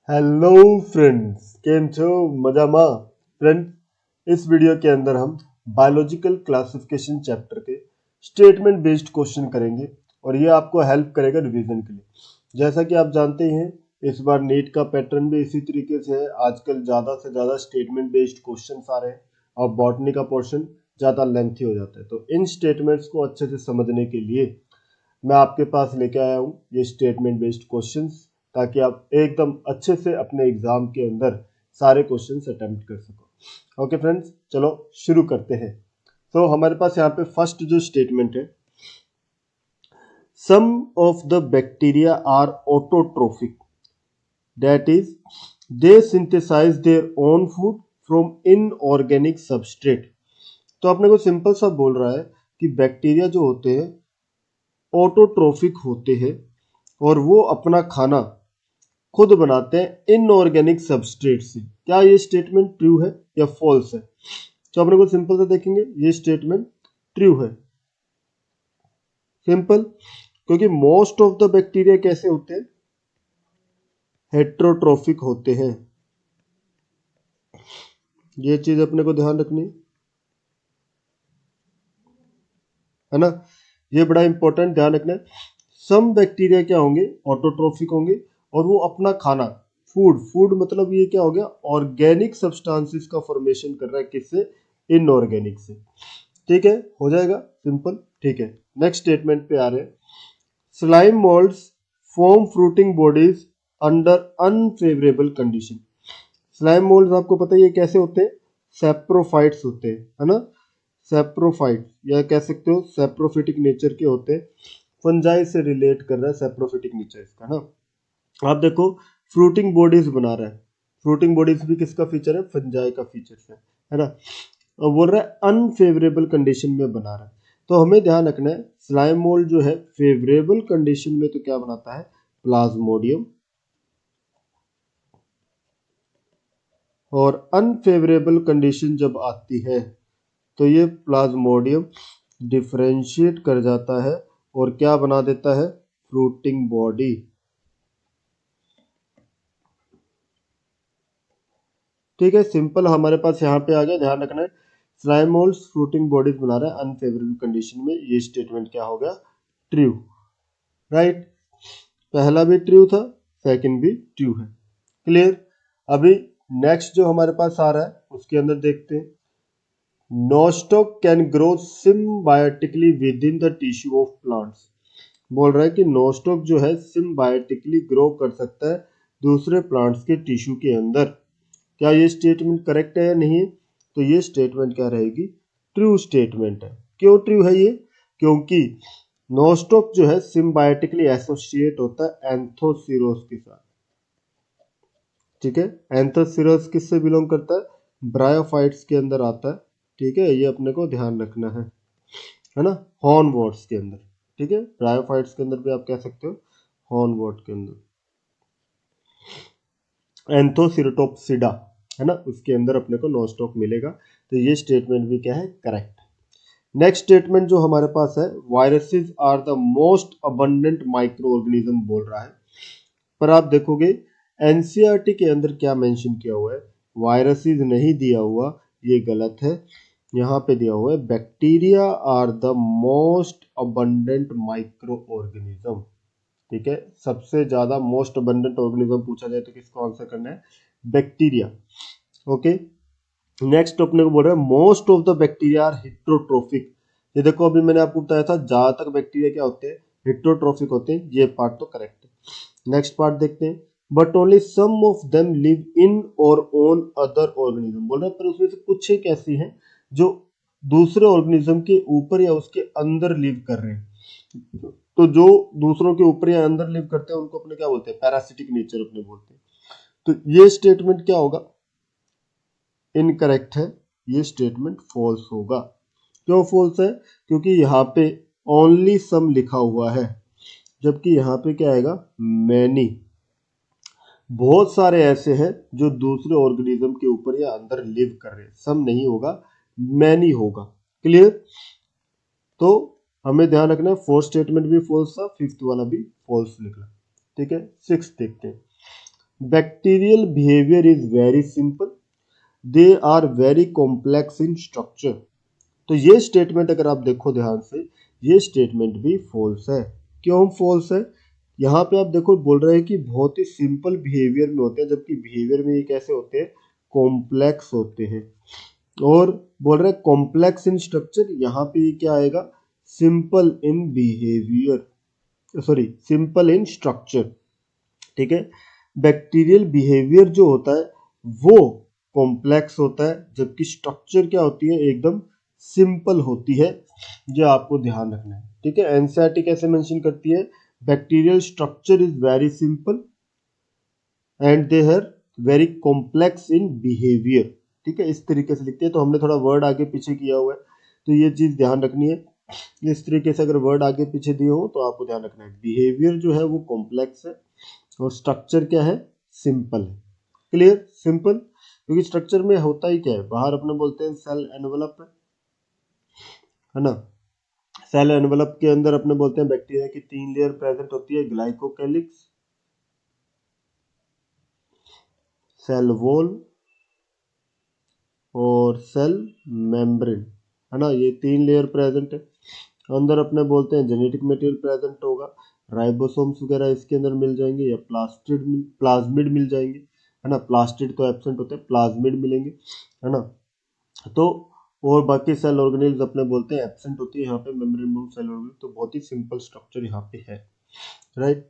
Hello friends, કેમ છો? મજામાં? फ्रेंड्स, इस वीडियो के अंदर हम बायोलॉजिकल क्लासिफिकेशन चैप्टर के स्टेटमेंट बेस्ड क्वेश्चन करेंगे और ये आपको हेल्प करेगा रिवीजन के लिए। जैसा कि आप जानते हैं, इस बार नीट का पैटर्न भी इसी तरीके से है। आजकल ज़्यादा से ज़्यादा स्टेटमेंट बेस्ड क्वेश्चन आ रहे हैं और बॉटनी का पोर्शन ज़्यादा लेंथी हो जाता है। तो इन स्टेटमेंट्स को अच्छे से समझने के लिए मैं आपके पास लेके आया हूँ ये स्टेटमेंट बेस्ड क्वेश्चंस, ताकि आप एकदम अच्छे से अपने एग्जाम के अंदर सारे क्वेश्चंस अटेम्प्ट कर सको। ओके फ्रेंड्स, चलो शुरू करते हैं। तो हमारे पास यहाँ पे फर्स्ट जो स्टेटमेंट है, some of the bacteria are autotrophic, that is they synthesize their own food from inorganic substrate. तो अपने को सिंपल सा बोल रहा है कि बैक्टीरिया जो होते हैं ऑटोट्रोफिक होते हैं और वो अपना खाना खुद बनाते हैं इनऑर्गेनिक सबस्ट्रेट से। क्या ये स्टेटमेंट ट्रू है या फॉल्स है? तो अपने को सिंपल से देखेंगे, ये स्टेटमेंट ट्रू है। सिंपल, क्योंकि मोस्ट ऑफ द बैक्टीरिया कैसे होते हैं? हेट्रोट्रोफिक होते हैं। ये चीज अपने को ध्यान रखनी है ना, ये बड़ा इंपॉर्टेंट ध्यान रखना है। सम बैक्टीरिया क्या होंगे? ऑटोट्रोफिक होंगे और वो अपना खाना फूड मतलब ये क्या हो गया? ऑर्गेनिक सब्सटेंसेस का फॉर्मेशन कर रहा है। किससे? इनऑर्गेनिक से। ठीक है, हो जाएगा सिंपल। ठीक है, नेक्स्ट स्टेटमेंट पे आ रहे हैं। Slime moulds form fruiting bodies under unfavourable condition. Slime moulds आपको पता है ये कैसे होते हैं? सेप्रोफाइट्स होते हैं, है ना। सेप्रोफाइट या कह सकते हो सेप्रोफिटिक नेचर के होते हैं। फंजाई से रिलेट कर रहा है सेप्रोफिटिक नेचर इसका ना। आप देखो, फ्रूटिंग बॉडीज बना रहा है। फ्रूटिंग बॉडीज भी किसका फीचर है? फंजाई का फीचर है ना। और बोल रहा है अनफेवरेबल कंडीशन में बना रहा है। तो हमें ध्यान रखना है, स्लाइम मोल्ड जो है फेवरेबल कंडीशन में तो क्या बनाता है? प्लाज्मोडियम। और अनफेवरेबल कंडीशन जब आती है तो ये प्लाज्मोडियम डिफरेंशिएट कर जाता है और क्या बना देता है? Fruiting body. ठीक है, सिंपल हमारे पास यहाँ पे आ गया। ध्यान रखना है, स्लाइम मोल्ड्स फ्रूटिंग बॉडीज बना रहा है अनफेवरेबल कंडीशन में। ये स्टेटमेंट क्या हो गया? ट्रू। राइट, पहला भी ट्रू था, सेकंड भी ट्रू है। क्लियर। अभी नेक्स्ट जो हमारे पास आ रहा है उसके अंदर देखते हैं। Nostoc can grow symbiotically with in the tissue of plants. बोल रहा है कि नोस्टॉक जो है सिम्बायोटिकली ग्रो कर सकता है दूसरे प्लांट्स के टिश्यू के अंदर। क्या ये स्टेटमेंट करेक्ट है या नहीं है? तो ये स्टेटमेंट क्या रहेगी? ट्रू स्टेटमेंट है। क्यों ट्रू है ये? क्योंकि नोस्टॉक जो है सिम्बायोटिकली एसोसिएट होता है एंथोसिरोस के साथ। ठीक है, एंथोसिरोस किससे बिलोंग करता है? ब्रायोफाइट्स के अंदर आता है। ठीक है, ये अपने को ध्यान रखना है ना। हॉर्नवॉर्ट्स के अंदर। ठीक है, ब्रायोफाइट्स के अंदर भी आप कह सकते हो, हॉर्नवॉर्ट के अंदर एंथोसिरोटोप्सिडा, है ना, उसके अंदर अपने को नोस्टॉक मिलेगा। तो ये स्टेटमेंट भी क्या है? करेक्ट। नेक्स्ट स्टेटमेंट जो हमारे पास है, viruses are the most abundant micro organism बोल रहा है। पर आप देखोगे एनसीईआरटी के अंदर क्या मेंशन किया हुआ है? वायरसेस नहीं दिया हुआ, ये गलत है। यहाँ पे दिया हुआ है bacteria are the most abundant micro organism. ठीक है, सबसे ज्यादा मोस्ट अबंडेंट ऑर्गेनिज्म पूछा जाए तो किसको आंसर करना है? बैक्टीरिया। ओके, नेक्स्ट अपने को बोल रहा है most of the bacteria are heterotrophic. ये देखो, अभी मैंने आपको बताया था ज्यादातर बैक्टीरिया क्या होते हैं? हेट्रोट्रोफिक होते हैं। ये पार्ट तो करेक्ट है। नेक्स्ट पार्ट देखते हैं। But only some of them live in or on other organism. बोल रहे हैं पर उसमें से कुछ एक ऐसी हैं जो दूसरे ऑर्गेनिज्म के ऊपर या उसके अंदर लिव कर रहे हैं। तो जो दूसरों के ऊपर या अंदर लिव करते हैं उनको अपने क्या बोलते हैं? पैरासिटिक नेचर अपने बोलते हैं। तो ये स्टेटमेंट क्या होगा? इनकरेक्ट है। ये स्टेटमेंट फॉल्स होगा। क्यों फॉल्स है? क्योंकि यहाँ पे ओनली सम लिखा हुआ है, जबकि यहाँ पे क्या आएगा? मैनी। बहुत सारे ऐसे हैं जो दूसरे ऑर्गेनिज्म के ऊपर या अंदर लिव कर रहे हैं। सम नहीं होगा, मैनी होगा। क्लियर। तो हमें ध्यान रखना है, फोर्थ स्टेटमेंट भी फॉल्स था, फिफ्थ वाला भी फॉल्स निकला। ठीक है, सिक्स देखते हैं। Bacterial behaviour is very simple, they are very complex in structure. तो ये स्टेटमेंट अगर आप देखो ध्यान से, ये स्टेटमेंट भी फॉल्स है। क्यों फॉल्स है? यहाँ पे आप देखो बोल रहे हैं कि बहुत ही सिंपल बिहेवियर में होते हैं, जबकि बिहेवियर में ये कैसे होते हैं, कॉम्प्लेक्स होते हैं। और बोल रहे हैं कॉम्प्लेक्स इन स्ट्रक्चर, यहाँ पे ये क्या आएगा, simple in behaviour, sorry simple in structure. ठीक है, बैक्टीरियल बिहेवियर जो होता है वो कॉम्प्लेक्स होता है, जबकि स्ट्रक्चर क्या होती है, एकदम सिंपल होती है। ये आपको ध्यान रखना है। ठीक है, एनसीईआरटी कैसे मेंशन करती है, bacterial structure is very simple and they are very complex in behaviour. ठीक है, इस तरीके से लिखते हैं। तो हमने थोड़ा वर्ड आगे पीछे किया हुआ है, तो ये चीज ध्यान रखनी है। इस तरीके से अगर वर्ड आगे पीछे दिए हो तो आपको ध्यान रखना है, बिहेवियर जो है वो कॉम्प्लेक्स है और स्ट्रक्चर क्या है, सिंपल है। क्लियर, सिंपल, क्योंकि स्ट्रक्चर में होता ही क्या है, बाहर अपने बोलते हैं सेल एनवलप है ना। सेल एनवलप के अंदर अपने बोलते हैं बैक्टीरिया की 3 लेयर प्रेजेंट होती है, ग्लाइकोकैलिक्स, सेल वॉल और सेल मेम्ब्रेन, है ना। ये 3 लेयर प्रेजेंट है। अंदर अपने बोलते हैं जेनेटिक मटेरियल प्रेजेंट होगा, राइबोसोम्स वगैरह इसके अंदर मिल जाएंगे, या प्लाज्मिड मिल जाएंगे, है ना। प्लास्टिड तो एब्सेंट होते हैं, प्लाज्मिड मिलेंगे, है ना। तो और बाकी सेल ऑर्गेनेल्स अपने बोलते हैं एब्सेंट होती है यहाँ पे, मेम्ब्रेन सेल ऑर्गेनेल। तो बहुत ही सिंपल स्ट्रक्चर यहाँ पे है, राइट।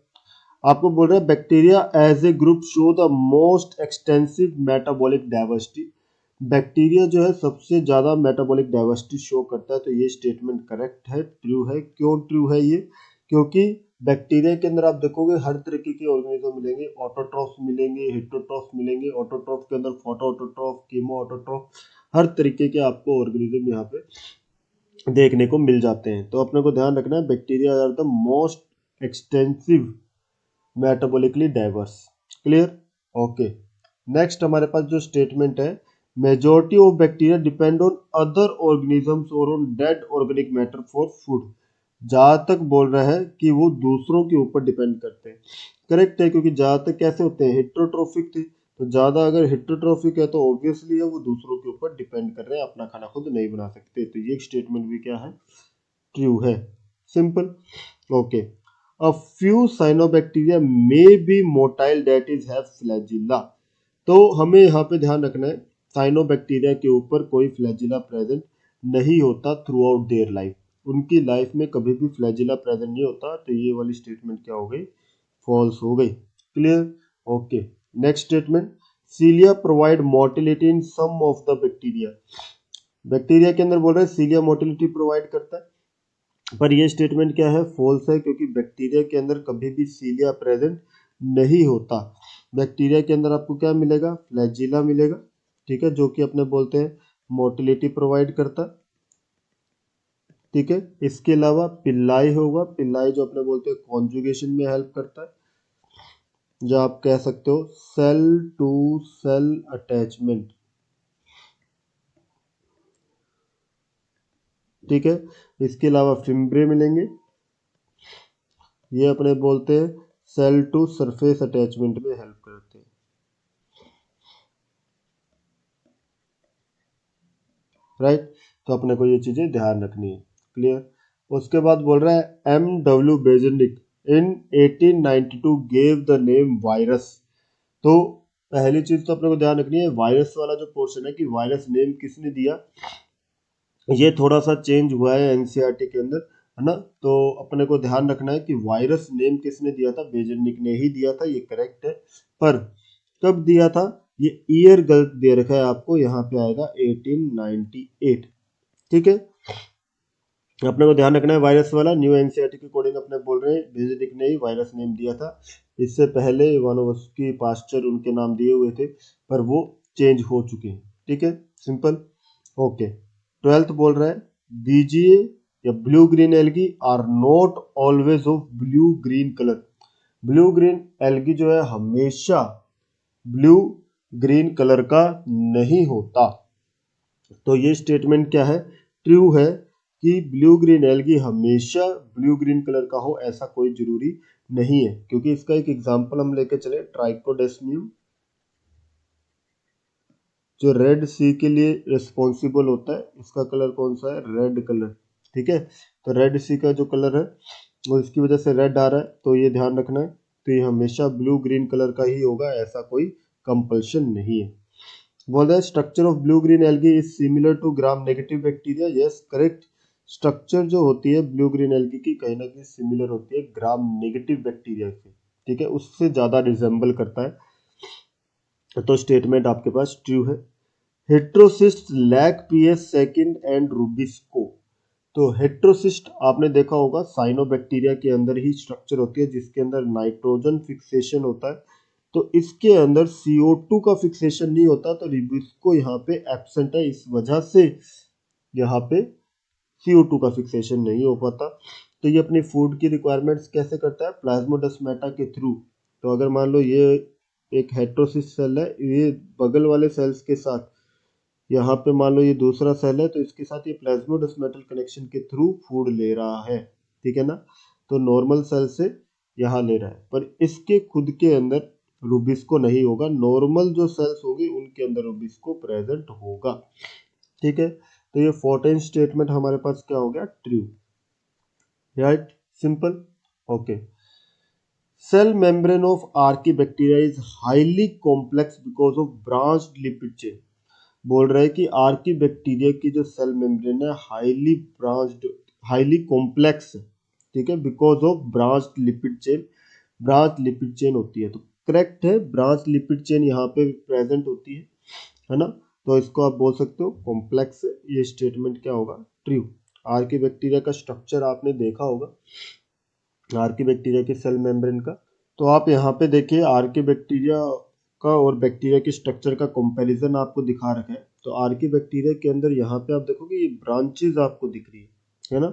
आपको बोल रहे हैं bacteria as a group show the most extensive metabolic diversity. Bacteria जो है सबसे ज्यादा मेटाबॉलिक डाइवर्सिटी शो करता है। तो ये स्टेटमेंट करेक्ट है, ट्रू है। क्यों ट्रू है ये? क्योंकि बैक्टीरिया के अंदर आप देखोगे हर तरीके के ऑर्गेनिज्म मिलेंगे, ऑटोट्रॉफ्स मिलेंगे, हेटेरोट्रॉफ्स मिलेंगे। ऑटोट्रॉफ के अंदर फोटो ऑटोट्रॉफ, कीमो ऑटोट्रॉफ, हर तरीके के आपको ऑर्गेनिज्म यहाँ पे देखने को मिल जाते हैं। तो अपने को ध्यान रखना है, bacteria are the most extensive metabolically diverse. Clear, okay. Next हमारे पास जो स्टेटमेंट है, majority of bacteria depend on other organisms और on dead organic matter for food. जहां तक बोल रहा है कि वो दूसरों के ऊपर डिपेंड करते हैं। करेक्ट है, क्योंकि ज्यादातर कैसे होते हैं, हेटेरोट्रोफिक थे। तो ज्यादा अगर हेटेरोट्रोफिक है तो ऑब्वियसली है वो दूसरों के ऊपर डिपेंड कर रहे हैं, अपना खाना खुद नहीं बना सकते। तो ये स्टेटमेंट भी क्या है, ट्रू है। Simple, okay. A few cyanobacteria may be motile that is have flagella। तो हमें यहाँ पे ध्यान रखना है, साइनोबैक्टीरिया के ऊपर कोई फ्लैजिला प्रेजेंट नहीं होता थ्रू आउट देयर लाइफ। उनकी लाइफ में कभी भी फ्लैजिला प्रेजेंट नहीं होता। तो ये वाली स्टेटमेंट क्या हो गई, फॉल्स हो गई। Clear, okay. Next statement, cilia provide motility in some of the bacteria. Bacteria के अंदर बोल रहे हैं सीलिया मोटिलिटी प्रोवाइड करता है, पर यह स्टेटमेंट क्या है, फॉल्स है। क्योंकि बैक्टीरिया के अंदर कभी भी सीलिया प्रेजेंट नहीं होता। बैक्टीरिया के अंदर आपको क्या मिलेगा, फ्लैजिला मिलेगा। ठीक है, जो कि अपने बोलते हैं मोटिलिटी प्रोवाइड करता है। ठीक है, इसके अलावा पिल्लाई होगा, पिल्लाई जो अपने बोलते हैं कॉन्जुगेशन में हेल्प करता है, जो आप कह सकते हो सेल टू सेल अटैचमेंट। ठीक है, इसके अलावा फिम्ब्रे मिलेंगे, ये अपने बोलते हैं सेल टू सरफेस अटैचमेंट में हेल्प करते हैं, राइट। तो अपने को ये चीजें ध्यान रखनी है। क्लियर, उसके बाद बोल रहा है M.W. Beijerinck in 1892 gave the name virus. तो पहली चीज तो अपने को ध्यान रखनी है, वायरस वाला जो पोर्शन है कि वायरस नेम किसने दिया, ये थोड़ा सा चेंज हुआ है एनसीईआरटी के अंदर, है ना। तो अपने को ध्यान रखना है कि वायरस नेम किसने दिया था, बेजेनिक ने ही दिया था, ये करेक्ट है। पर कब दिया था, ये ईयर गलत दे रखा है आपको, यहाँ पे आएगा 1898। ठीक है, अपने को ध्यान रखना है वायरस वाला न्यू एनसीईआरटी के अकॉर्डिंग अपने बोल रहे हैं बेजेनिक ने ही वायरस नेम दिया था। इससे पहले इवानोव्स्की, पास्चर उनके नाम दिए हुए थे, पर वो चेंज हो चुके हैं। ठीक है, सिंपल, ओके। 12th बोल रहा है, बीजीए या blue green algae are not always of blue green colour. Blue green algae जो है हमेशा ब्लू ग्रीन कलर का नहीं होता। तो ये स्टेटमेंट क्या है, ट्रू है कि ब्लू ग्रीन एल्गी हमेशा ब्लू ग्रीन कलर का हो ऐसा कोई जरूरी नहीं है, क्योंकि इसका एक एग्जांपल हम लेके चले, ट्राइकोडेस्मियम जो रेड सी के लिए रिस्पॉन्सिबल होता है, इसका कलर कौन सा है, रेड कलर। ठीक है, तो रेड सी का जो कलर है वो इसकी वजह से रेड आ रहा है, तो ये ध्यान रखना है। तो ये हमेशा ब्लू ग्रीन कलर का ही होगा, ऐसा कोई कंपल्शन नहीं है। बोल रहा है structure of blue green algae is similar to gram negative bacteria. Yes correct, structure जो होती है ब्लू ग्रीन एल्गी की कहीं ना कहीं सिमिलर होती है ग्राम नेगेटिव बैक्टीरिया से। ठीक है, उससे ज्यादा रिजेंबल करता है, तो स्टेटमेंट आपके पास ट्रू है। Heterocyst lack PH second and rubisco. तो हेट्रोसिस्ट आपने देखा होगा साइनोबैक्टीरिया के अंदर ही स्ट्रक्चर होती है, जिसके अंदर नाइट्रोजन फिक्सेशन होता है, तो इसके अंदर CO2 का फिक्सेशन नहीं होता, तो रूबिस्को यहाँ पे एब्सेंट है, इस वजह से यहाँ पे CO2 का फिक्सेशन नहीं हो पाता। तो ये अपनी फूड की रिक्वायरमेंट्स कैसे करता है, प्लाज्मोडेस्माटा के थ्रू। तो अगर मान लो ये एक हेट्रोसिस्ट सेल है, ये बगल वाले सेल्स के साथ, यहाँ पे मान लो ये दूसरा सेल है, तो इसके साथ ये प्लाज्मोडेस्माटल कनेक्शन के थ्रू फूड ले रहा है। ठीक है ना, तो नॉर्मल सेल से यहाँ ले रहा है, पर इसके खुद के अंदर रूबिस्को नहीं होगा, नॉर्मल जो सेल्स होगी उनके अंदर रूबिस्को प्रेजेंट होगा। ठीक है, तो ये 14 स्टेटमेंट हमारे पास क्या हो गया, true. Right, simple. Okay, cell membrane of archaebacteria is highly complex because of branched lipid chain. बोल रहा है कि आर्कीबैक्टीरिया की जो सेल मेम्ब्रेन है हाईली ब्रांच्ड, हाईली कॉम्प्लेक्स, ठीक है, because of branched lipid chain. Branch lipid chain होती है, तो करेक्ट है, ब्रांच लिपिड चेन यहाँ पे प्रेजेंट होती है ना, तो इसको आप बोल सकते हो कॉम्प्लेक्स। ये स्टेटमेंट क्या होगा, ट्रू। आर्कीबैक्टीरिया का स्ट्रक्चर आपने देखा होगा, आर्कीबैक्टीरिया के सेल मेम्ब्रेन का, तो आप यहाँ पे देखिए आर्कीबैक्टीरिया का और बैक्टीरिया के स्ट्रक्चर का कंपैरिजन आपको दिखा रखा है। तो आर्कीबैक्टीरिया के अंदर यहाँ पे आप देखोगे ये ब्रांचेज आपको दिख रही है ना,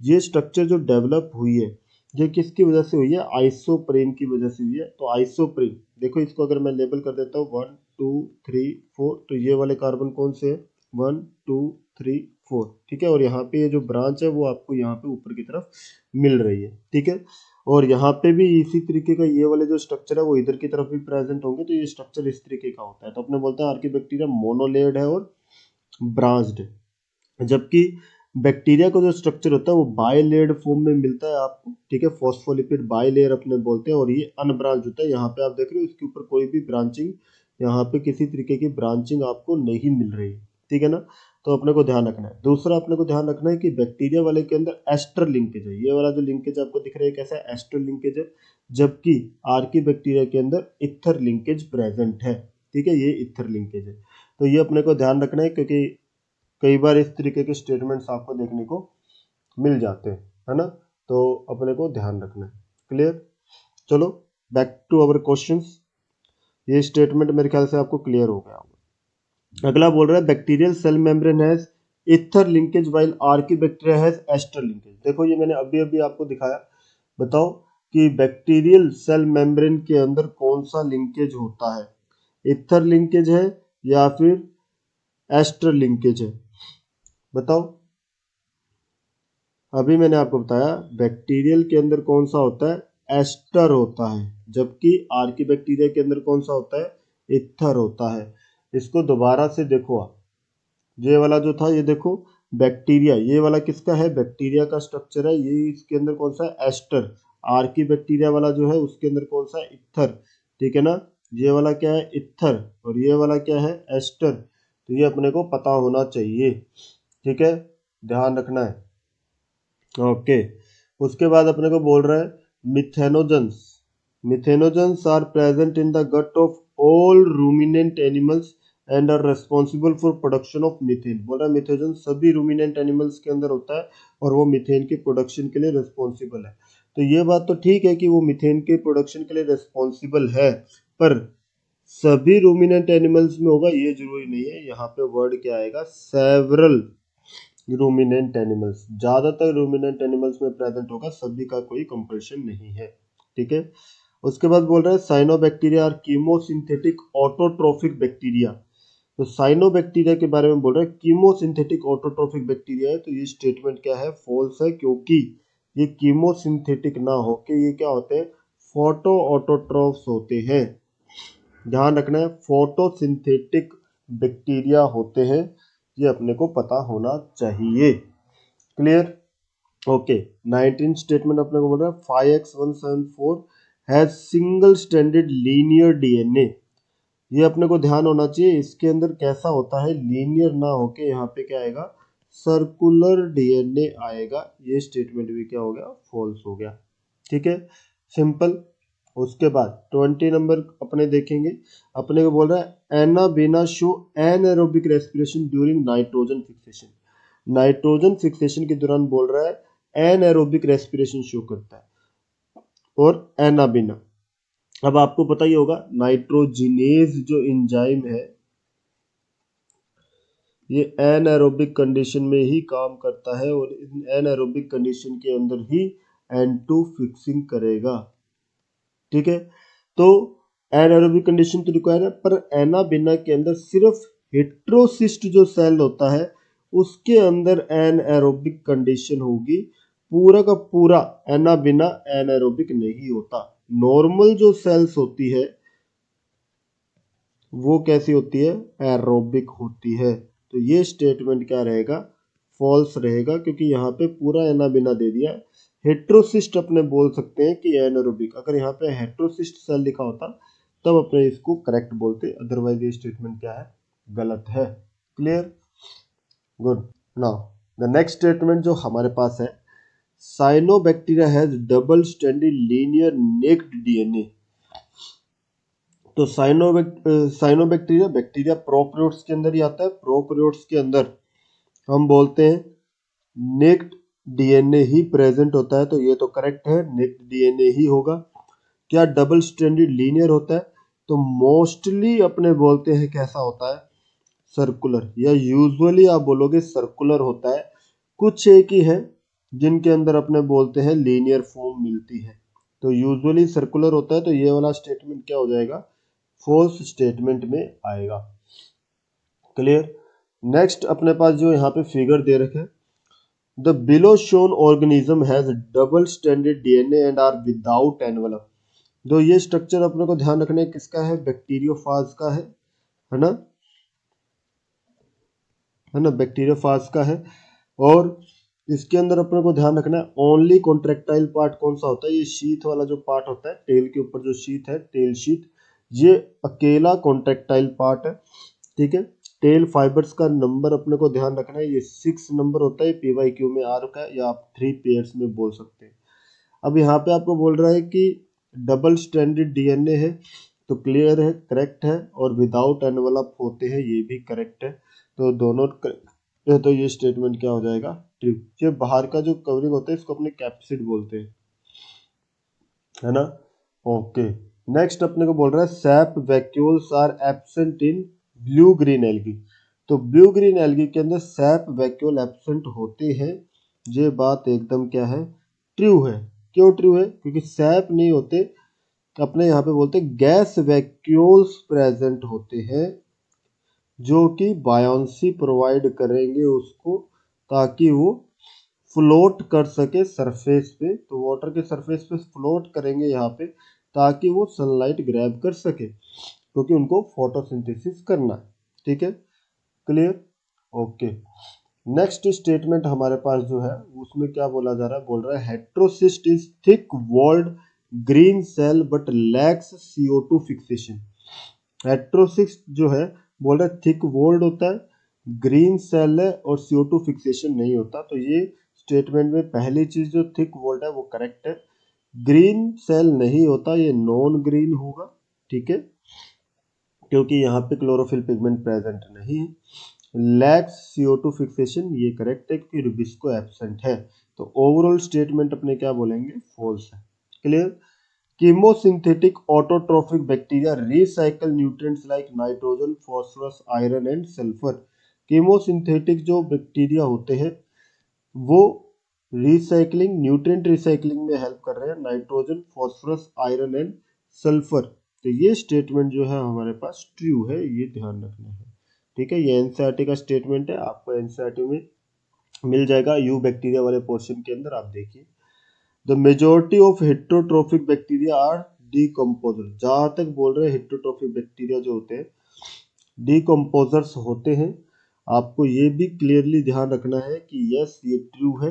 ये स्ट्रक्चर जो डेवलप हुई है ये किसकी वजह से हुई है, आइसोप्रेन की वजह से हुई है। तो आइसोप्रेन देखो, इसको अगर मैं लेबल कर देता हूँ 1 2 3 4, तो ये वाले कार्बन कौन से है, 1 2 3 4। ठीक है, और यहाँ पे ये जो ब्रांच है वो आपको यहाँ पे ऊपर की तरफ मिल रही है। ठीक है, और यहाँ पे भी इसी तरीके का ये वाले जो स्ट्रक्चर है वो इधर की तरफ भी प्रेजेंट होंगे, तो ये स्ट्रक्चर इस तरीके का होता है। तो अपने बोलते हैं आर्कीबैक्टीरिया मोनोलेयर्ड है और ब्रांच्ड है, जबकि बैक्टीरिया का जो स्ट्रक्चर होता है वो बायलेयर्ड फॉर्म में मिलता है आपको। ठीक है, फॉस्फोलिपिड बायलेयर अपने बोलते हैं, और ये अनब्रांच होता है। यहाँ पे आप देख रहे हो इसके ऊपर कोई भी ब्रांचिंग, यहाँ पे किसी तरीके की ब्रांचिंग आपको नहीं मिल रही। ठीक है ना, तो अपने को ध्यान रखना है। दूसरा अपने को ध्यान रखना है कि बैक्टीरिया वाले के अंदर एस्टर लिंकेज है, ये वाला जो लिंकेज आपको दिख रहा है कैसा है, एस्टर लिंकेज है, जबकि आर्की बैक्टीरिया के अंदर इथर लिंकेज प्रेजेंट है। ठीक है, ये इथर लिंकेज है, तो ये अपने को ध्यान रखना है, क्योंकि कई बार इस तरीके के स्टेटमेंट्स आपको देखने को मिल जाते हैं, है ना, तो अपने को ध्यान रखना है। क्लियर, चलो बैक टू अवर क्वेश्चंस। ये स्टेटमेंट मेरे ख्याल से आपको क्लियर हो गया होगा। अगला बोल रहा है bacterial cell membrane has ether linkage while archaebacteria has ester linkage. देखो ये मैंने अभी अभी आपको दिखाया, बताओ कि बैक्टीरियल सेल मेम्ब्रेन के अंदर कौन सा लिंकेज होता है, इथर लिंकेज है या फिर एस्टर लिंकेज है, बताओ। अभी मैंने आपको बताया बैक्टीरियल के अंदर कौन सा होता है, एस्टर होता है, जबकि आर्कीबैक्टीरिया के अंदर कौन सा होता है, इथर होता है। इसको दोबारा से देखो आप, ये वाला जो था ये देखो बैक्टीरिया, ये वाला किसका है, बैक्टीरिया का स्ट्रक्चर है, ये इसके अंदर कौन सा है, एस्टर। आर्कीबैक्टीरिया वाला जो है उसके अंदर कौन सा है, इथर। ठीक है ना, ये वाला क्या है, इथर, और ये वाला क्या है, एस्टर। तो ये अपने को पता होना चाहिए। ठीक है, ध्यान रखना है। ओके, उसके बाद अपने को बोल रहा है methanogens. Methanogens are present in the gut of all ruminant animals and are responsible for production of methane. बोल रहा है मिथेनोजेंस सभी रूमिनेंट एनिमल्स के अंदर होता है और वो मीथेन के प्रोडक्शन के लिए रेस्पॉन्सिबल है। तो ये बात तो ठीक है कि वो मीथेन के प्रोडक्शन के लिए रेस्पॉन्सिबल है, पर सभी रूमिनेंट एनिमल्स में होगा ये जरूरी नहीं है। यहाँ पे वर्ड क्या आएगा, सेवरल रूमिनेंट एनिमल्स, ज्यादातर रूमिनेंट एनिमल्स में प्रेजेंट होगा, सभी का कोई कंपल्शन नहीं है। ठीक है, उसके बाद बोल रहा है साइनोबैक्टीरिया और कीमोसिंथेटिक ऑटोट्रोफिक बैक्टीरिया। तो साइनोबैक्टीरिया के बारे में बोल रहा है कीमोसिंथेटिक ऑटोट्रोफिक बैक्टीरिया है, तो ये स्टेटमेंट क्या है, फॉल्स है, क्योंकि ये कीमोसिंथेटिक ना हो के ये क्या होते हैं, फोटो ऑटोट्रॉफ्स होते हैं। ध्यान रखना है, फोटोसिंथेटिक बैक्टीरिया होते हैं, ये अपने को पता होना चाहिए। क्लियर? ओके। 19 स्टेटमेंट अपने को बोल रहा है 5x174 has single stranded linear DNA. ये अपने को ध्यान होना चाहिए, इसके अंदर कैसा होता है, लीनियर ना होके यहाँ पे क्या आएगा, सर्कुलर डीएनए आएगा। ये स्टेटमेंट भी क्या हो गया, फॉल्स हो गया। ठीक है, सिंपल। उसके बाद 20 नंबर अपने देखेंगे, अपने को बोल रहा है Anabaena show anaerobic respiration during nitrogen fixation. Nitrogen fixation के दौरान बोल रहा है एनाएरोबिक रेस्पिरेशन शो करता है। और एनाबेना, अब आपको पता ही होगा नाइट्रोजिनेज जो एंजाइम है ये एनाएरोबिक कंडीशन में ही काम करता है और एनाएरोबिक कंडीशन के अंदर ही N2 फिक्सिंग करेगा। ठीक है, तो एनाएरोबिक कंडीशन तो रिक्वायर है, पर एनाबेना के अंदर सिर्फ हेट्रोसिस्ट जो सेल होता है उसके अंदर एनाएरोबिक कंडीशन होगी, पूरा का पूरा एनाबेना एनाएरोबिक नहीं होता। नॉर्मल जो सेल्स होती है वो कैसी होती है, एरोबिक होती है। तो ये स्टेटमेंट क्या रहेगा, फॉल्स रहेगा, क्योंकि यहाँ पे पूरा एनाबेना दे दिया है। हेट्रोसिस्ट अपने बोल सकते हैं कि एनारोबिक, अगर यहाँ पे हेट्रोसिस्ट सेल लिखा होता तब अपने इसको करेक्ट बोलते, अदरवाइज ये स्टेटमेंट क्या है, गलत है। Clear? Good. Now the next statement जो हमारे पास है, cyanobacteria has double stranded linear naked DNA. तो साइनोबैक्टीरिया, बैक्टीरिया प्रोकैरियोट्स के अंदर ही आता है। प्रोकैरियोट्स के अंदर हम बोलते हैं नेक्ड डीएनए ही प्रेजेंट होता है, तो ये तो करेक्ट है, नेक्ड डीएनए ही होगा। क्या डबल स्ट्रैंडेड लीनियर होता है, तो मोस्टली अपने बोलते हैं कैसा होता है, सर्कुलर, या यूजुअली आप बोलोगे सर्कुलर होता है। कुछ एक ही है जिनके अंदर अपने बोलते हैं लीनियर फॉर्म मिलती है, तो यूजुअली सर्कुलर होता है। तो ये वाला स्टेटमेंट क्या हो जाएगा, फॉल्स स्टेटमेंट में आएगा। क्लियर? नेक्स्ट अपने पास जो यहाँ पे फिगर दे रखे हैं, the below shown organism has double stranded DNA and are without envelope. जो ये स्ट्रक्चर अपने को ध्यान रखना है किसका है, बैक्टीरियोफाज का है ना, बैक्टीरियोफाज का है। और इसके अंदर अपने को ध्यान रखना है ओनली कॉन्ट्रेक्टाइल पार्ट कौन सा होता है, ये शीथ वाला जो पार्ट होता है, टेल के ऊपर जो शीथ है, टेल शीथ, ये अकेला कॉन्ट्रेक्टाइल पार्ट है। ठीक है, टेल फाइबर्स का नंबर अपने को ध्यान रखना है, ये 6 नंबर होता है, PYQ में आ रखा है, या आप 3 पेयर्स में बोल सकते हैं। अब यहाँ पे आपको बोल रहा है कि डबल स्ट्रैंडेड डीएनए है, तो क्लियर है, करेक्ट है, और विदाउट एनवलप होते हैं, ये भी करेक्ट है। तो दोनों है, तो ये स्टेटमेंट क्या हो जाएगा, ट्रू। ये बाहर का जो कवरिंग होता है इसको अपने कैप्सिड बोलते हैं, है ना। ओके, नेक्स्ट अपने को बोल रहा है sap vacuoles are absent in blue green algae. तो ब्लू ग्रीन एल्गी के अंदर सैप वैक्यूल एब्सेंट होते हैं, ये बात एकदम क्या है, ट्रू है। क्यों ट्रू है, क्योंकि सैप नहीं होते, अपने यहाँ पे बोलते हैं गैस वैक्यूल्स प्रेजेंट होते हैं, जो कि बायोंसी प्रोवाइड करेंगे उसको, ताकि वो फ्लोट कर सके सरफेस पे। तो वाटर के सरफेस पे फ्लोट करेंगे यहाँ पे, ताकि वो सनलाइट ग्रैब कर सके, क्योंकि उनको फोटोसिंथेसिस करना है। ठीक है, क्लियर? ओके। नेक्स्ट स्टेटमेंट हमारे पास जो है उसमें क्या बोला जा रहा है, बोल रहा है heterocyst is thick walled green cell but lacks CO2 fixation. Heterocyst जो है बोल रहा है थिक वॉल्ड होता है, ग्रीन सेल है, और CO2 फिक्सेशन नहीं होता। तो ये स्टेटमेंट में पहली चीज जो थिक वॉल्ड है वो करेक्ट है, ग्रीन सेल नहीं होता, ये नॉन ग्रीन होगा। ठीक है, क्योंकि यहाँ पे क्लोरोफिल पिगमेंट प्रेजेंट नहीं है। लैक्स CO2 फिक्सेशन, ये करेक्ट है क्योंकि रुबिस्को एब्सेंट है। तो ओवरऑल स्टेटमेंट अपने क्या बोलेंगे, फॉल्स है। Clear? Chemosynthetic autotrophic bacteria recycle nutrients like nitrogen, phosphorus, iron and sulphur. Chemosynthetic जो बैक्टीरिया होते हैं वो रिसाइकलिंग, न्यूट्रिएंट रिसाइकलिंग में हेल्प कर रहे हैं, nitrogen, phosphorus, iron and sulphur. तो ये स्टेटमेंट जो है हमारे पास ट्रू है, ये ध्यान रखना है। ठीक है, ये एनसीईआरटी का स्टेटमेंट है, आपको एनसीईआरटी में मिल जाएगा, यू बैक्टीरिया वाले पोर्शन के अंदर आप देखिए। The majority of heterotrophic bacteria are decomposer. जहां तक बोल रहे हैं हेट्रोट्रोफिक बैक्टीरिया जो होते हैं डीकम्पोजर्स होते हैं। आपको ये भी क्लियरली ध्यान रखना है कि यस ये ट्रू है।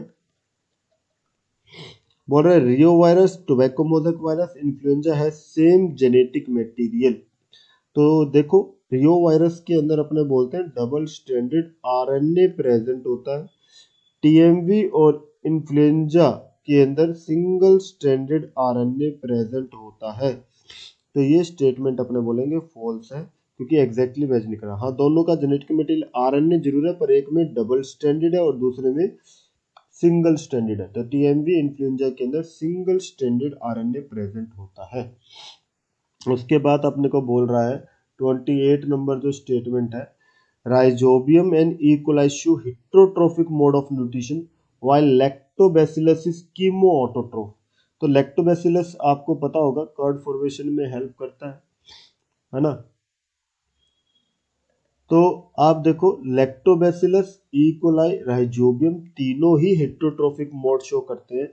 बोल रहे reo virus, tobacco mosaic virus, influenza है सेम जेनेटिक मटेरियल। तो देखो रियो वायरस के अंदर अपने बोलते हैं डबल स्ट्रैंडेड आरएनए प्रेजेंट होता है। टीएमवी और इन्फ्लुएंजा के अंदर सिंगल स्ट्रैंडेड आरएनए प्रेजेंट होता है। तो ये स्टेटमेंट अपने बोलेंगे फॉल्स है, क्योंकि एग्जैक्टली मैच नहीं कर रहा। हाँ, दोनों का जेनेटिक मटेरियल आरएनए जरूर है, पर एक में डबल स्ट्रैंडेड है और दूसरे में सिंगल स्ट्रैंडेड है। तो टीएमवी इन्फ्लुएंजा के अंदर सिंगल स्ट्रैंडेड आरएनए प्रेजेंट होता है। उसके बाद अपने को बोल रहा है 28 नंबर जो स्टेटमेंट है, rhizobium and E coli show heterotrophic mode of nutrition while lactobacillus is chemo autotroph. तो लैक्टोबैसिलस आपको पता होगा कर्ड फॉर्मेशन में हेल्प करता है ना। तो आप देखो लैक्टोबैसिलस, ई कोलाई, राइजोबियम तीनों ही हेट्रोट्रोफिक मोड शो करते हैं।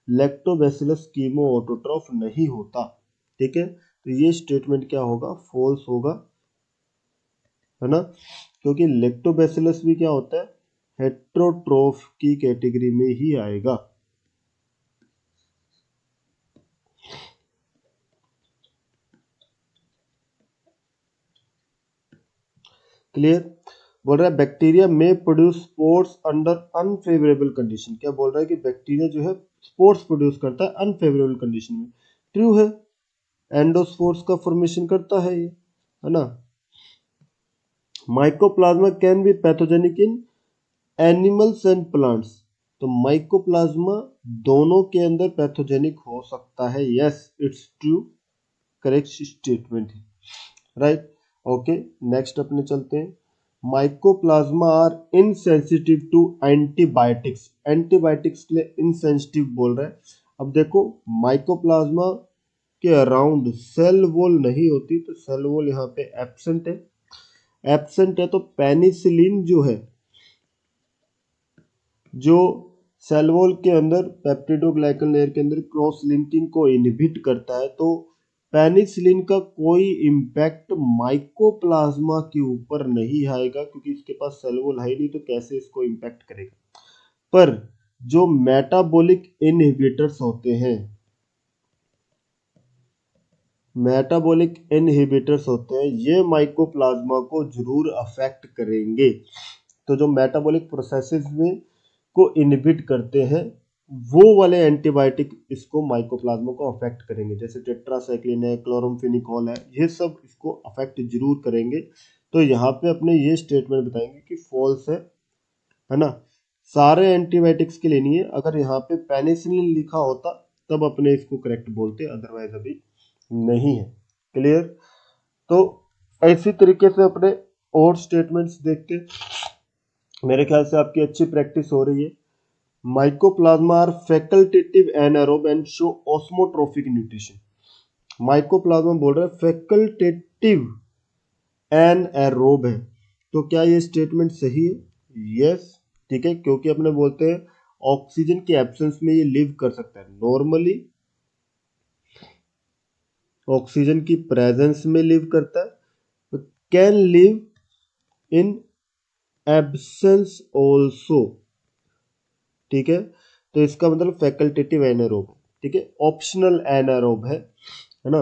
लैक्टोबैसिलस कीमो ऑटोट्रोफ नहीं होता। ठीक है, तो ये स्टेटमेंट क्या होगा, फॉल्स होगा, है ना, क्योंकि लैक्टोबैसिलस भी क्या होता है, हेट्रोट्रोफ की कैटेगरी में ही आएगा। क्लियर। बोल रहा है बैक्टीरिया में produce spores under unfavourable condition. क्या बोल रहा है कि बैक्टीरिया जो है स्पोर्स प्रोड्यूस करता है अनफेवरेबल कंडीशन में। ट्रू है, एंडोस्पोर्स का फॉर्मेशन करता है ये, है ना। Mycoplasma can be pathogenic in animals and plants. तो माइकोप्लाज्मा दोनों के अंदर पैथोजेनिक हो सकता है। Yes it's true, correct statement है, राइट। ओके, नेक्स्ट अपने चलते हैं। Mycoplasma are insensitive to antibiotics. Antibiotics के लिए इनसेंसिटिव बोल रहा है। अब देखो माइकोप्लाज्मा के अराउंड सेल वॉल नहीं होती, तो सेल वॉल यहाँ पे एब्सेंट है। एब्सेंट है तो पेनिसिलिन जो है, जो सेल वॉल के अंदर पेप्टिडोग्लाइकन लेयर के अंदर क्रॉस लिंकिंग को इनहिबिट करता है, तो पेनिसिलिन का कोई इम्पैक्ट माइकोप्लाज्मा के ऊपर नहीं आएगा, क्योंकि इसके पास सेल वॉल है नहीं, तो कैसे इसको इम्पैक्ट करेगा। पर जो मेटाबॉलिक इनहिबिटर्स होते हैं, मेटाबॉलिक इनहिबिटर्स होते हैं, ये माइकोप्लाज्मा को जरूर अफेक्ट करेंगे। तो जो मेटाबॉलिक प्रोसेसेस में को इनहिबिट करते हैं, वो वाले एंटीबायोटिक इसको माइकोप्लाज्मा को अफेक्ट करेंगे, जैसे टेट्रासाइक्लिन है, क्लोरामफेनिकोल है, ये सब इसको अफेक्ट जरूर करेंगे। तो यहाँ पे अपने ये स्टेटमेंट बताएंगे कि फॉल्स है ना। सारे एंटीबायोटिक्स के लिए नहीं है, अगर यहाँ पे पेनिसिलिन लिखा होता तब अपने इसको करेक्ट बोलते, अदरवाइज अभी नहीं है। क्लियर। तो ऐसी तरीके से अपने और स्टेटमेंट्स देखते, मेरे ख्याल से आपकी अच्छी प्रैक्टिस हो रही है। Mycoplasma are facultative anaerobe and show osmotrophic nutrition. Mycoplasma बोल रहा है फैकल्टेटिव एनारोब है, तो क्या ये स्टेटमेंट सही है? यस, ठीक है, क्योंकि अपने बोलते हैं ऑक्सीजन के एब्सेंस में ये लिव कर सकता है। नॉर्मली ऑक्सीजन की प्रेजेंस में लिव करता है, तो can live in absence also. ठीक है, तो इसका मतलब फैकल्टेटिव एनारोब है। ठीक है, ऑप्शनल एनारोब है ना।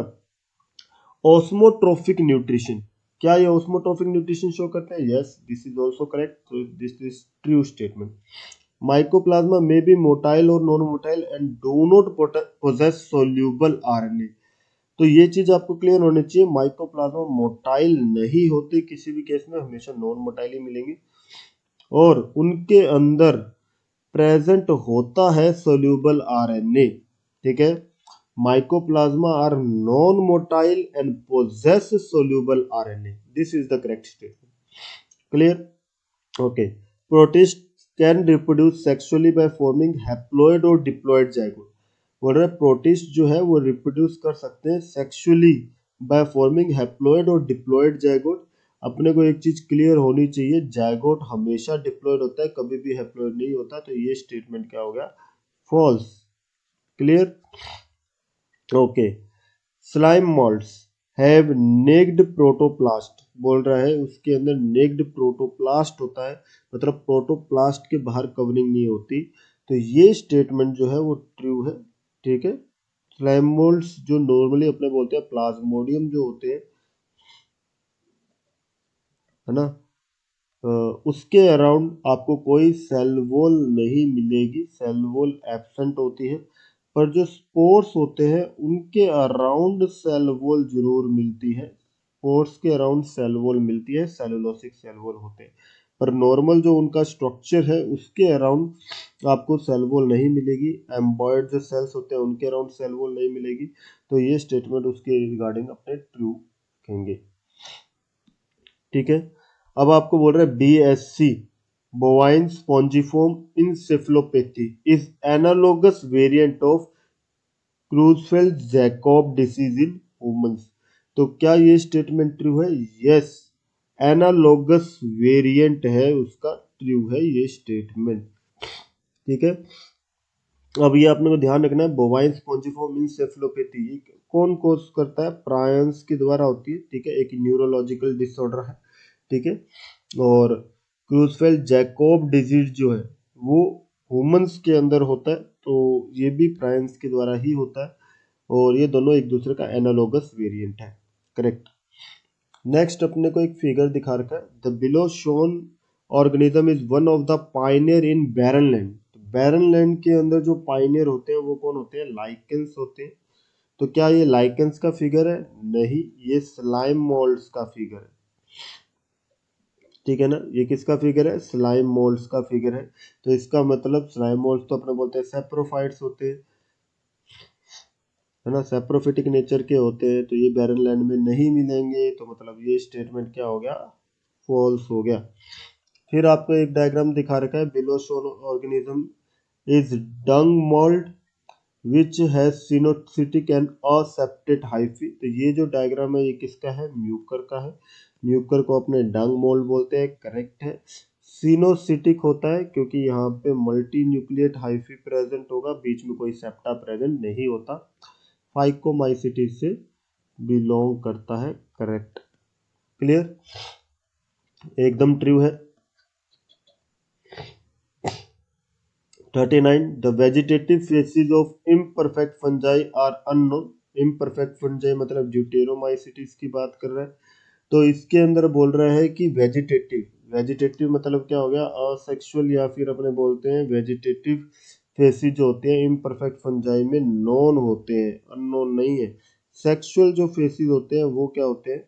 ऑस्मोट्रोफिक न्यूट्रिशन, क्या ये ऑस्मोट्रोफिक न्यूट्रिशन शो करता है? Yes, this is also correct, so this is true statement. Mycoplasma में बी मोटाइल और non motile and do not possess soluble RNA. तो ये चीज आपको क्लियर होनी चाहिए, माइकोप्लाज्मा मोटाइल नहीं होते किसी भी केस में, हमेशा नॉन मोटाइल ही मिलेंगे, और उनके अंदर प्रेजेंट होता है सोल्यूबल आरएनए। ठीक है, mycoplasma are non motile and possess soluble RNA, this is the correct statement. Clear. Okay, protist can reproduce sexually by forming haploid or diploid zygote. बोल रहे प्रोटिस्ट जो है वो रिप्रोड्यूस कर सकते हैं sexually by forming haploid or diploid zygote. अपने को एक चीज क्लियर होनी चाहिए, जाइगोट हमेशा डिप्लॉइड होता है, कभी भी हैप्लॉइड नहीं होता, तो ये स्टेटमेंट क्या हो गया, false. Clear? Okay. Slime moulds have naked protoplast, बोल रहा है उसके अंदर नेक्ड प्रोटोप्लास्ट होता है, मतलब प्रोटोप्लास्ट के बाहर कवरिंग नहीं होती। तो ये स्टेटमेंट जो है वो ट्रू है। ठीक है, स्लाइम मोल्ड्स जो नॉर्मली अपने बोलते हैं प्लाज्मोडियम जो होते हैं, है ना, उसके अराउंड आपको कोई सेल वॉल नहीं मिलेगी, सेल वॉल एब्सेंट होती है। पर जो स्पोर्स होते हैं उनके अराउंड सेल वॉल जरूर मिलती है, स्पोर्स के अराउंड सेल वॉल मिलती है, सेलुलोसिक सेल वॉल होते हैं। पर नॉर्मल जो उनका स्ट्रक्चर है उसके अराउंड आपको सेल वॉल नहीं मिलेगी, एम्बॉयड जो सेल्स होते हैं उनके अराउंड सेल वॉल नहीं मिलेगी। तो ये स्टेटमेंट उसके रिगार्डिंग अपने ट्रू कहेंगे। ठीक है, अब आपको बोल रहे हैं BSC bovine spongiform encephalopathy is analogous variant of Creutzfeldt Jakob disease in humans. तो क्या ये स्टेटमेंट ट्रू है? यस, एनालोगस वेरिएंट है उसका, ट्रू है ये स्टेटमेंट। ठीक है, अब ये आपने को ध्यान रखना है, बोवाइन स्पॉन्जिफॉर्म इंसेफलोपैथी कौन कोज करता है? प्रायंस के द्वारा होती है। ठीक है, एक न्यूरोलॉजिकल डिसऑर्डर है। ठीक है, और क्रूजफेल्ड जैकोब डिजीज जो है वो ह्यूमंस के अंदर होता है, तो ये भी प्रायंस के द्वारा ही होता है, और ये दोनों एक दूसरे का एनालोगस वेरिएंट है। करेक्ट। नेक्स्ट अपने को एक फिगर दिखा रखा है, the below shown organism is one of the pioneer in barren land. Barren land के अंदर जो पाइनियर होते हैं वो कौन होते हैं? लाइकेंस होते हैं। तो क्या ये लाइकेंस का फिगर है? नहीं, ये स्लाइम मोल्ड्स का फिगर है। ठीक है ना, ये किसका फिगर है? स्लाइम मोल्ड्स का फिगर है। तो इसका मतलब स्लाइम मोल्ड्स तो अपने बोलते हैं सेप्रोफाइट्स होते हैं, है ना, सेप्रोफिटिक नेचर के होते हैं, तो ये बैरन लैंड में नहीं मिलेंगे। तो मतलब ये स्टेटमेंट क्या हो गया? फॉल्स हो गया। फिर आपको एक डायग्राम दिखा रखा है, below shown organism is dung mould which has coenocytic and aseptate hyphae. तो ये जो डायग्राम है ये किसका है? म्यूकर का है। म्यूकर को अपने डंग मोल्ड बोलते हैं, करेक्ट है। सिनोसिटिक होता है क्योंकि यहाँ पे मल्टी न्यूक्लिएट हाइफी प्रेजेंट होगा, बीच में कोई सेप्टा प्रेजेंट नहीं होता। फाइकोमाइसिटिस से बिलोंग करता है, करेक्ट। क्लियर? एकदम ट्रू है। 39 the vegetative phases of imperfect fungi are unknown. Imperfect fungi मतलब ड्यूटेरोमाइसिटिस की बात कर रहा है। तो इसके अंदर बोल रहा है कि वेजिटेटिव, वेजिटेटिव मतलब क्या हो गया? असेक्सुअल, या फिर अपने बोलते हैं वेजिटेटिव फेसिस जो होते हैं इम्परफेक्ट फंजाई में नॉन होते हैं, अननोन नहीं है। सेक्सुअल जो फेसिस होते हैं वो क्या होते हैं?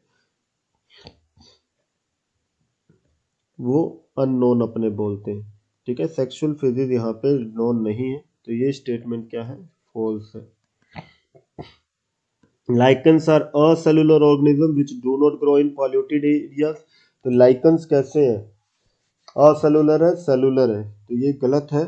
वो अननोन अपने बोलते हैं। ठीक है, सेक्सुअल फेजेस यहाँ पे नोन नहीं है, तो ये स्टेटमेंट क्या है? फॉल्स है। Lichens are acellular organism which do not grow in polluted areas. तो लाइकन्स कैसे है? असेलुलर है, सेलुलर है, तो ये गलत है।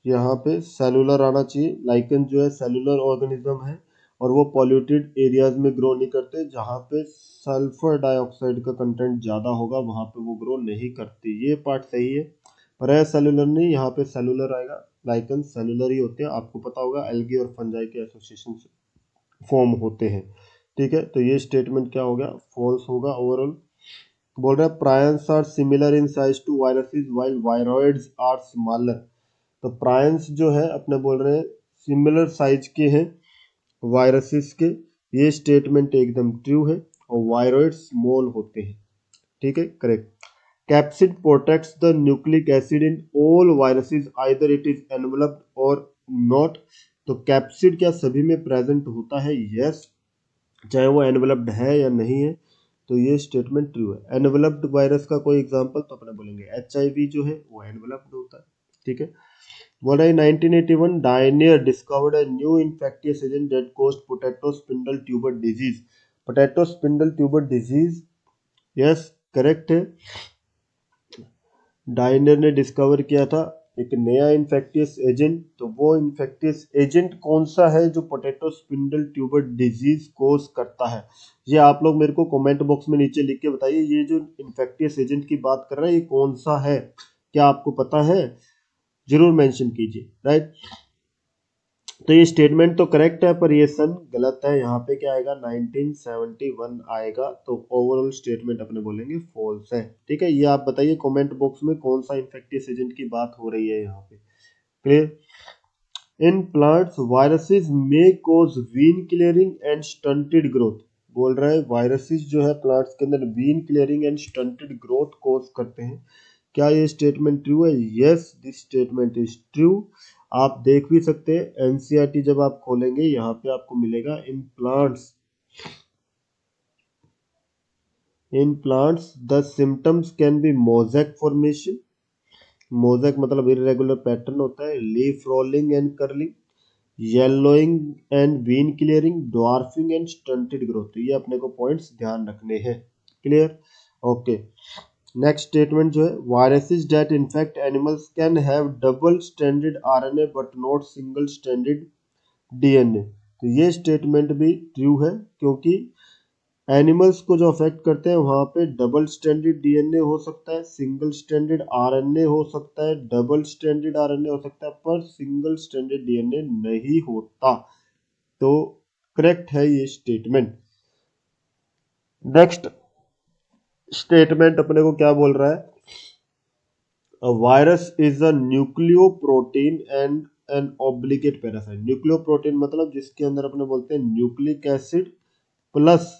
यहाँ पे सेलुलर आना चाहिए। लाइकन जो है सेलुलर ऑर्गेनिज्म है, और वो पॉल्यूटेड एरियाज में ग्रो नहीं करते, जहाँ पे सल्फर डाइऑक्साइड का कंटेंट ज़्यादा होगा वहाँ पे वो ग्रो नहीं करती। ये पार्ट सही है, पर है सेलुलर नहीं, यहाँ पे सेलुलर आएगा। लाइकन सेलुलर ही होते हैं, आपको पता होगा एल्गी और फंजाई के एसोसिएशन से फॉर्म होते हैं। ठीक है, तो ये स्टेटमेंट क्या हो गया? फॉल्स होगा ओवरऑल। बोल रहा है prions are similar in size to viruses while viroids are smaller. तो प्रायंस जो है अपने बोल रहे हैं सिमिलर साइज के हैं वायरसेस के, ये स्टेटमेंट एकदम ट्रू है, और वायरॉइड स्मॉल होते हैं। ठीक है, correct. Capsid protects the nucleic acid in all viruses either it is enveloped और नॉट। तो कैप्सिड क्या सभी में प्रेजेंट होता है? यस, चाहे वो एनवेलप्ड है या नहीं है। तो ये स्टेटमेंट ट्रू है। एनवेलप्ड वायरस का कोई एग्जांपल तो अपने बोलेंगे HIV जो है वो एनवेलप्ड होता है। ठीक है, what in 1981 Danier discovered a new infectious agent that caused potato spindle tuber disease. potato spindle tuber disease, yes, correct है। डायनर ने डिस्कवर किया था एक नया इन्फेक्टियस एजेंट। तो वो इन्फेक्टियस एजेंट कौन सा है जो potato spindle tuber disease cause करता है? ये आप लोग मेरे को कमेंट बॉक्स में नीचे लिख के बताइए, ये जो इन्फेक्टियस एजेंट की बात कर रहा है ये कौन सा है? क्या आपको पता है? जरूर मेंशन कीजिए, राइट। तो ये स्टेटमेंट तो करेक्ट है पर ये सन गलत है। यहाँ पे क्या आएगा 1971 आएगा। तो ओवरऑल स्टेटमेंट अपने बोलेंगे फॉल्स है। ठीक है, ये आप बताइए कमेंट बॉक्स में कौन सा इन्फेक्टियस एजेंट की बात हो रही है यहाँ पे। Clear. In plants viruses may cause vein clearing and stunted growth. बोल रहा है वायरसेस जो है प्लांट्स के अंदर vein clearing and stunted growth cause करते हैं। क्या ये स्टेटमेंट ट्रू है? Yes, this statement is true. आप देख भी सकते हैं एनसीईआरटी जब आप खोलेंगे यहाँ पे आपको मिलेगा in plants the symptoms can be mosaic formation. Mosaic मतलब इरेगुलर पैटर्न होता है। Leaf rolling and curling, yellowing and vein clearing, dwarfing and stunted growth. ये अपने को पॉइंट्स ध्यान रखने हैं। क्लियर। ओके, नेक्स्ट स्टेटमेंट जो है viruses that infect animals can have double stranded RNA but not single stranded DNA. तो ये स्टेटमेंट भी ट्रू है क्योंकि एनिमल्स को जो अफेक्ट करते हैं वहां पे डबल स्ट्रैंडेड डीएनए हो सकता है, सिंगल स्ट्रैंडेड आरएनए हो सकता है, डबल स्ट्रैंडेड आरएनए हो सकता है, पर सिंगल स्ट्रैंडेड डीएनए नहीं होता। तो करेक्ट है ये स्टेटमेंट। नेक्स्ट स्टेटमेंट अपने को क्या बोल रहा है? A virus is a nucleoprotein and an obligate parasite। Nucleoprotein मतलब जिसके अंदर अपने बोलते हैं nucleic acid plus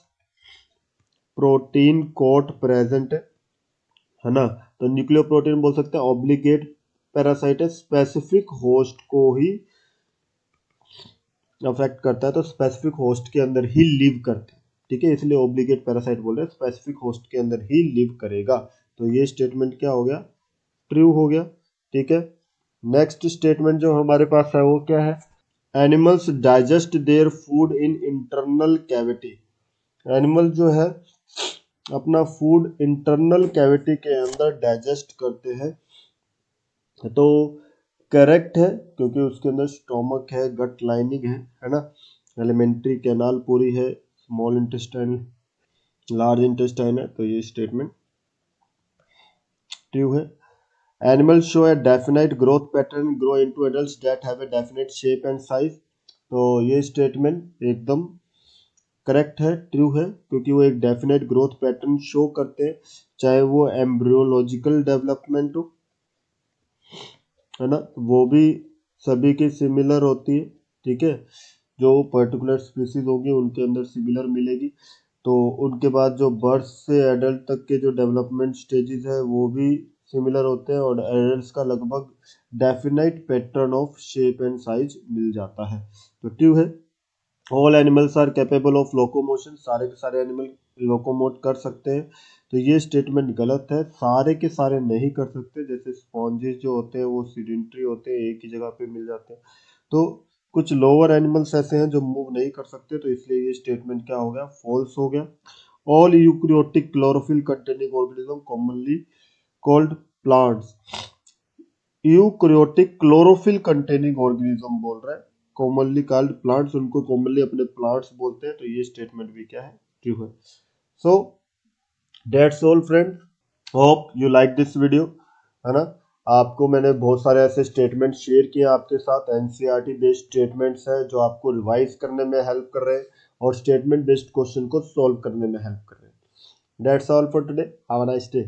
protein coat present है ना। तो न्यूक्लियोप्रोटीन बोल सकते हैं। ऑब्लिगेट पैरासाइट है, स्पेसिफिक होस्ट को ही अफेक्ट करता है, तो स्पेसिफिक होस्ट के अंदर ही लिव करते हैं। ठीक है, इसलिए ऑब्लिगेट पैरासाइट बोल रहे हैं, स्पेसिफिक होस्ट के अंदर ही लिव करेगा। तो ये स्टेटमेंट क्या हो गया? ट्रू हो गया। ठीक है, नेक्स्ट स्टेटमेंट जो हमारे पास है वो क्या है? Animals digest their food in internal cavity. Animal जो है अपना फूड इंटरनल कैविटी के अंदर डाइजेस्ट करते हैं। तो करेक्ट है क्योंकि उसके अंदर स्टोमक है, गट लाइनिंग है ना, एलिमेंट्री कैनाल पूरी है, स्मॉल इंटेस्टाइन, लार्ज इंटेस्टाइन है। तो ये स्टेटमेंट ट्रू है। Animals show a definite growth pattern, grow into adults that have a definite shape and size। तो ये स्टेटमेंट एकदम करेक्ट है, ट्रू है, क्योंकि वो एक डेफिनेट ग्रोथ पैटर्न शो करते हैं, चाहे वो एम्ब्रियोलॉजिकल डेवलपमेंट हो, है ना, वो भी सभी की सिमिलर होती है। ठीक है, जो पर्टिकुलर स्पीसीज होगी उनके अंदर सिमिलर मिलेगी। तो उनके बाद जो बर्थ से एडल्ट तक के जो डेवलपमेंट स्टेजेस है वो भी सिमिलर होते हैं, और एडल्ट्स का लगभग definite pattern of shape and size मिल जाता है। तो ट्रू है। All animals are capable of locomotion. सारे के सारे एनिमल लोकोमोट कर सकते हैं। तो ये स्टेटमेंट गलत है, सारे के सारे नहीं कर सकते। जैसे स्पॉन्जेस जो होते हैं वो सीडेंट्री होते हैं, एक ही जगह पे मिल जाते हैं। तो कुछ लोअर एनिमल्स ऐसे हैं जो मूव नहीं कर सकते, तो इसलिए ये स्टेटमेंट क्या हो गया? फॉल्स हो गया। All eukaryotic chlorophyll containing organism commonly called plants. Eukaryotic chlorophyll containing organism बोल रहा है, कॉमनली कॉल्ड प्लांट्स, उनको कॉमनली अपने प्लांट्स बोलते हैं। तो ये स्टेटमेंट भी क्या है? ट्रू है। So that's all friend, hope you like this video, है ना। आपको मैंने बहुत सारे ऐसे स्टेटमेंट शेयर किए आपके साथ, एनसीईआरटी बेस्ड स्टेटमेंट्स है जो आपको रिवाइज करने में हेल्प कर रहे हैं और स्टेटमेंट बेस्ड क्वेश्चन को सॉल्व करने में हेल्प कर रहे हैं। That's all for today, have a nice day.